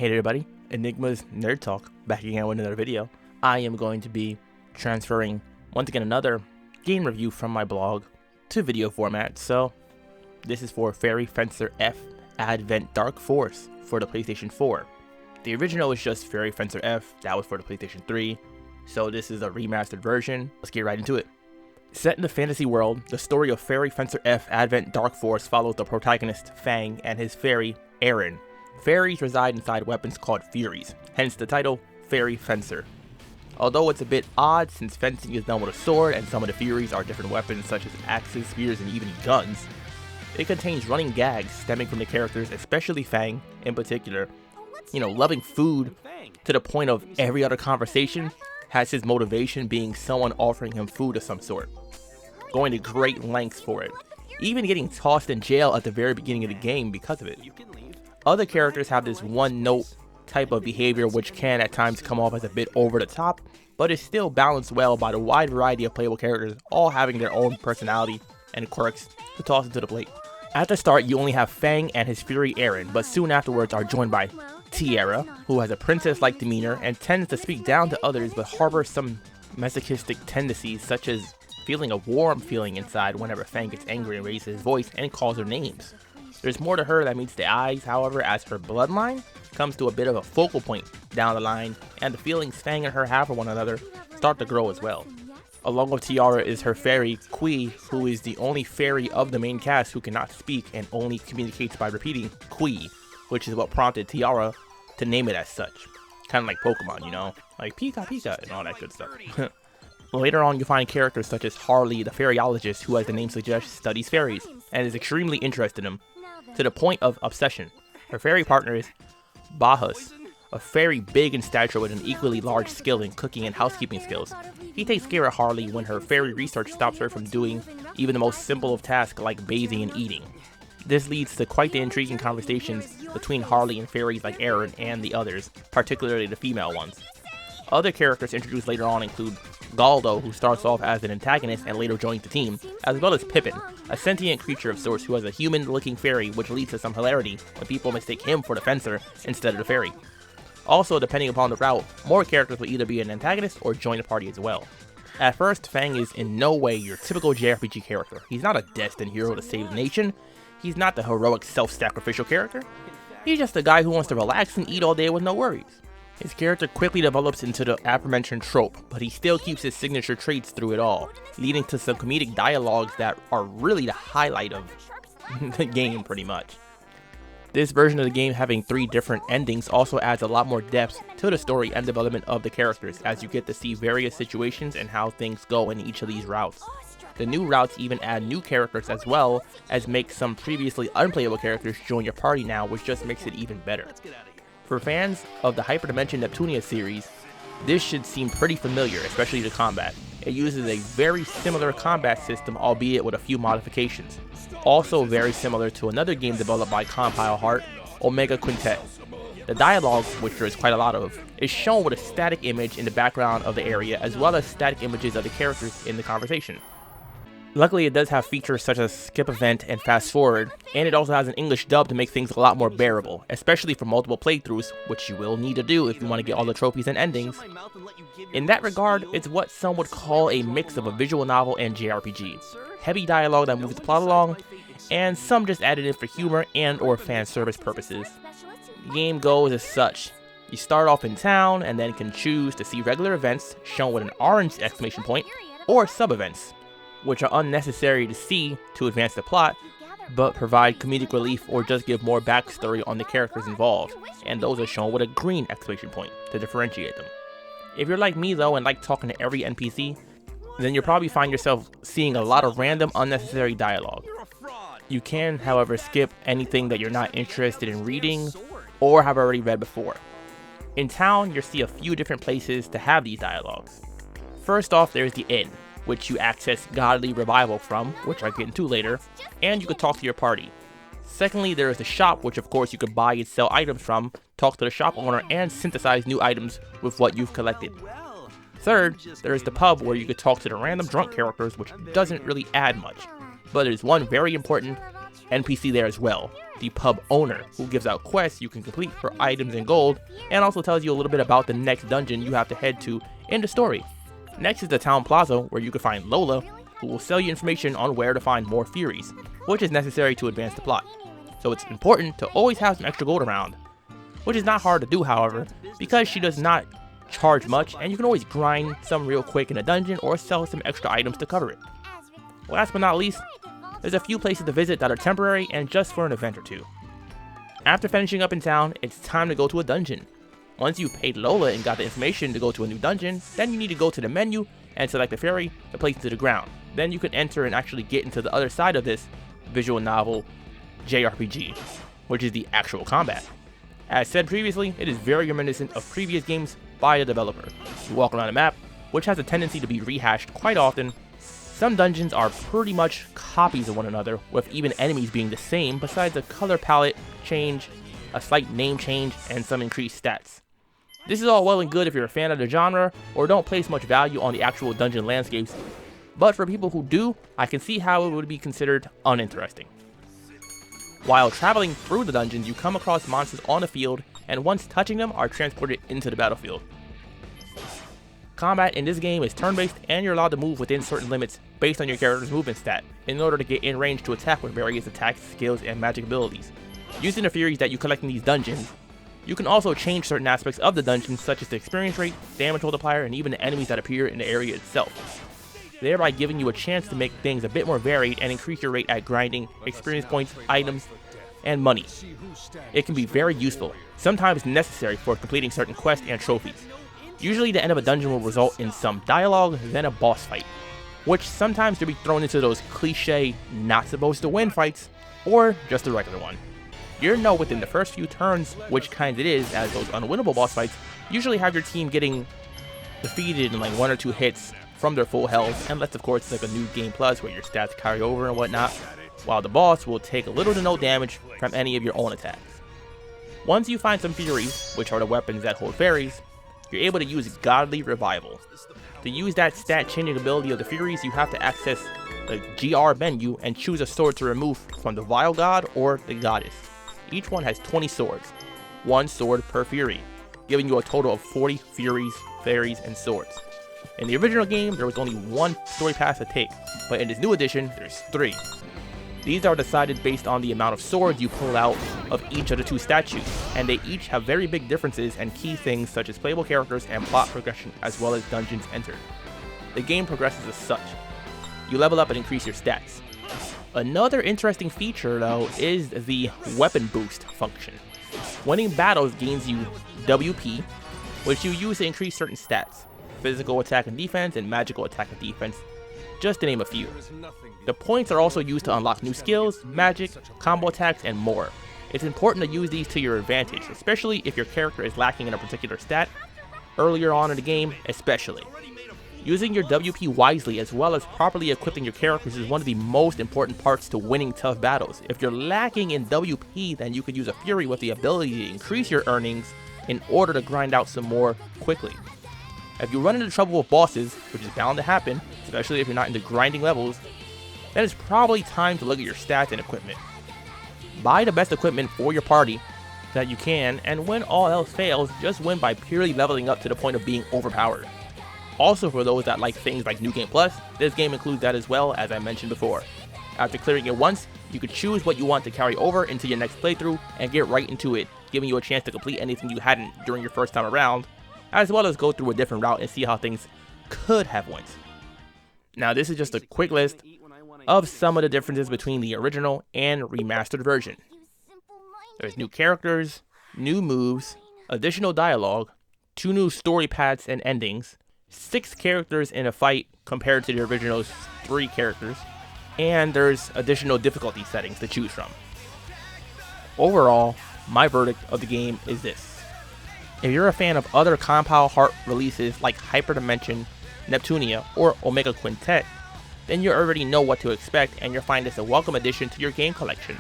Hey everybody, Enigma's Nerd Talk back again with another video. I am going to be transferring once again another game review from my blog to video format. So this is for Fairy Fencer F Advent Dark Force for the PlayStation 4. The original was just Fairy Fencer F, that was for the PlayStation 3. So this is a remastered version. Let's get right into it. Set in the fantasy world, the story of Fairy Fencer F Advent Dark Force follows the protagonist Fang and his fairy Aaron. Fairies reside inside weapons called Furies, hence the title Fairy Fencer. Although it's a bit odd since fencing is done with a sword and some of the Furies are different weapons such as axes, spears, and even guns, it contains running gags stemming from the characters, especially Fang in particular. Loving food to the point of every other conversation has his motivation being someone offering him food of some sort, going to great lengths for it, even getting tossed in jail at the very beginning of the game because of it. Other characters have this one-note type of behavior which can at times come off as a bit over the top, but is still balanced well by the wide variety of playable characters, all having their own personality and quirks to toss into the plate. At the start, you only have Fang and his Fury Aaron, but soon afterwards are joined by Tiara, who has a princess-like demeanor and tends to speak down to others but harbors some masochistic tendencies such as feeling a warm feeling inside whenever Fang gets angry and raises his voice and calls her names. There's more to her that meets the eyes, however, as her bloodline comes to a bit of a focal point down the line, and the feelings Fang and her have for one another start to grow as well. Along with Tiara is her fairy, Kui, who is the only fairy of the main cast who cannot speak and only communicates by repeating Kui, which is what prompted Tiara to name it as such. Kind of like Pokemon, like Pika Pika and all that good stuff. Later on, you'll find characters such as Harley, the fairyologist, who, as the name suggests, studies fairies and is extremely interested in them, to the point of obsession. Her fairy partner is Bahus, a fairy big in stature with an equally large skill in cooking and housekeeping skills. He takes care of Harley when her fairy research stops her from doing even the most simple of tasks like bathing and eating. This leads to quite the intriguing conversations between Harley and fairies like Aaron and the others, particularly the female ones. Other characters introduced later on include Galdo, who starts off as an antagonist and later joins the team, as well as Pippin, a sentient creature of sorts who has a human-looking fairy, which leads to some hilarity when people mistake him for the fencer instead of the fairy. Also, depending upon the route, more characters will either be an antagonist or join the party as well. At first, Fang is in no way your typical JRPG character. He's not a destined hero to save the nation. He's not the heroic self-sacrificial character. He's just a guy who wants to relax and eat all day with no worries. His character quickly develops into the aforementioned trope, but he still keeps his signature traits through it all, leading to some comedic dialogues that are really the highlight of the game pretty much. This version of the game having 3 different endings also adds a lot more depth to the story and development of the characters, as you get to see various situations and how things go in each of these routes. The new routes even add new characters as well as make some previously unplayable characters join your party now, which just makes it even better. For fans of the Hyperdimension Neptunia series, this should seem pretty familiar, especially the combat. It uses a very similar combat system, albeit with a few modifications. Also very similar to another game developed by Compile Heart, Omega Quintet. The dialogue, which there is quite a lot of, is shown with a static image in the background of the area as well as static images of the characters in the conversation. Luckily, it does have features such as skip event and fast forward, and it also has an English dub to make things a lot more bearable, especially for multiple playthroughs, which you will need to do if you want to get all the trophies and endings. In that regard, it's what some would call a mix of a visual novel and JRPG. Heavy dialogue that moves the plot along, and some just added in for humor and or fan service purposes. The game goes as such. You start off in town and then can choose to see regular events shown with an orange exclamation point, or sub-events, which are unnecessary to see to advance the plot, but provide comedic relief or just give more backstory on the characters involved, and those are shown with a green exclamation point to differentiate them. If you're like me though and like talking to every NPC, then you'll probably find yourself seeing a lot of random unnecessary dialogue. You can, however, skip anything that you're not interested in reading or have already read before. In town, you'll see a few different places to have these dialogues. First off, there's the inn, which you access godly revival from, which I'll get into later, and you can talk to your party. Secondly, there is the shop, which of course you can buy and sell items from, talk to the shop owner, and synthesize new items with what you've collected. Third, there is the pub, where you could talk to the random drunk characters, which doesn't really add much, but there's one very important NPC there as well, the pub owner, who gives out quests you can complete for items and gold, and also tells you a little bit about the next dungeon you have to head to in the story. Next is the town plaza, where you can find Lola, who will sell you information on where to find more Furies, which is necessary to advance the plot. So it's important to always have some extra gold around, which is not hard to do, however, because she does not charge much and you can always grind some real quick in a dungeon or sell some extra items to cover it. Last but not least, there's a few places to visit that are temporary and just for an event or two. After finishing up in town, it's time to go to a dungeon. Once you've paid Lola and got the information to go to a new dungeon, then you need to go to the menu and select the ferry to place to the ground. Then you can enter and actually get into the other side of this visual novel JRPG, which is the actual combat. As said previously, it is very reminiscent of previous games by the developer. You walk around a map, which has a tendency to be rehashed quite often. Some dungeons are pretty much copies of one another, with even enemies being the same, besides a color palette change, a slight name change, and some increased stats. This is all well and good if you're a fan of the genre, or don't place much value on the actual dungeon landscapes, but for people who do, I can see how it would be considered uninteresting. While traveling through the dungeons, you come across monsters on the field, and once touching them, are transported into the battlefield. Combat in this game is turn-based, and you're allowed to move within certain limits based on your character's movement stat, in order to get in range to attack with various attacks, skills, and magic abilities. Using the Furies that you collect in these dungeons, you can also change certain aspects of the dungeon, such as the experience rate, damage multiplier, and even the enemies that appear in the area itself, thereby giving you a chance to make things a bit more varied and increase your rate at grinding, experience points, items, and money. It can be very useful, sometimes necessary for completing certain quests and trophies. Usually the end of a dungeon will result in some dialogue, then a boss fight, which sometimes you'll be thrown into those cliche, not supposed to win fights, or just a regular one. You'll know within the first few turns which kind it is, as those unwinnable boss fights usually have your team getting defeated in like 1 or 2 hits from their full health, unless of course it's like a new game plus where your stats carry over and whatnot, while the boss will take little to no damage from any of your own attacks. Once you find some Furies, which are the weapons that hold fairies, you're able to use Godly Revival. To use that stat changing ability of the Furies, you have to access the GR menu and choose a sword to remove from the Vile God or the Goddess. Each one has 20 swords, 1 sword per Fury, giving you a total of 40 Furies, fairies, and swords. In the original game, there was only 1 story pass to take, but in this new edition, there's 3. These are decided based on the amount of swords you pull out of each of the 2 statues, and they each have very big differences and key things such as playable characters and plot progression, as well as dungeons entered. The game progresses as such. You level up and increase your stats. Another interesting feature though is the weapon boost function. Winning battles gains you WP, which you use to increase certain stats, physical attack and defense and magical attack and defense, just to name a few. The points are also used to unlock new skills, magic, combo attacks, and more. It's important to use these to your advantage, especially if your character is lacking in a particular stat, earlier on in the game especially. Using your WP wisely as well as properly equipping your characters is one of the most important parts to winning tough battles. If you're lacking in WP, then you could use a Fury with the ability to increase your earnings in order to grind out some more quickly. If you run into trouble with bosses, which is bound to happen, especially if you're not into grinding levels, then it's probably time to look at your stats and equipment. Buy the best equipment for your party that you can, and when all else fails, just win by purely leveling up to the point of being overpowered. Also, for those that like things like New Game Plus, this game includes that as well, as I mentioned before. After clearing it once, you can choose what you want to carry over into your next playthrough and get right into it, giving you a chance to complete anything you hadn't during your first time around, as well as go through a different route and see how things could have went. Now, this is just a quick list of some of the differences between the original and remastered version. There's new characters, new moves, additional dialogue, 2 new story paths and endings, 6 characters in a fight compared to the original's 3 characters, and there's additional difficulty settings to choose from. Overall, my verdict of the game is this. If you're a fan of other Compile Heart releases like Hyperdimension, Neptunia, or Omega Quintet, then you already know what to expect and you'll find this a welcome addition to your game collection.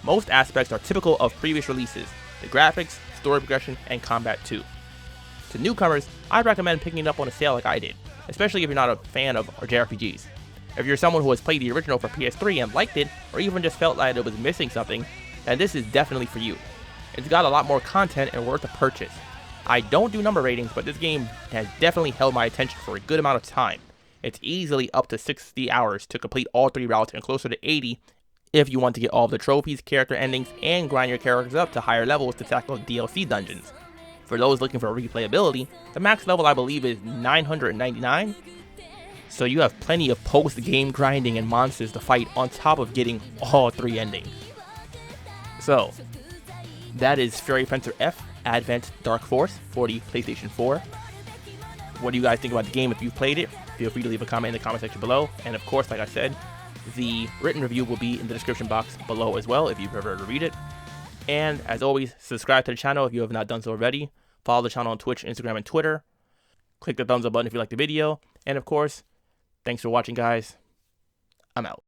Most aspects are typical of previous releases, the graphics, story progression, and combat too. To newcomers, I'd recommend picking it up on a sale like I did, especially if you're not a fan of JRPGs. If you're someone who has played the original for PS3 and liked it, or even just felt like it was missing something, and this is definitely for you. It's got a lot more content and worth a purchase. I don't do number ratings, but this game has definitely held my attention for a good amount of time. It's easily up to 60 hours to complete all 3 routes and closer to 80 if you want to get all of the trophies, character endings, and grind your characters up to higher levels to tackle DLC dungeons. For those looking for replayability, the max level I believe is 999, so you have plenty of post-game grinding and monsters to fight on top of getting all 3 endings. So, that is Fairy Fencer F Advent Dark Force for the PlayStation 4. What do you guys think about the game if you've played it? Feel free to leave a comment in the comment section below. And of course, like I said, the written review will be in the description box below as well if you prefer to read it. And as always, subscribe to the channel if you have not done so already. Follow the channel on Twitch, Instagram, and Twitter. Click the thumbs up button if you like the video. And of course, thanks for watching, guys. I'm out.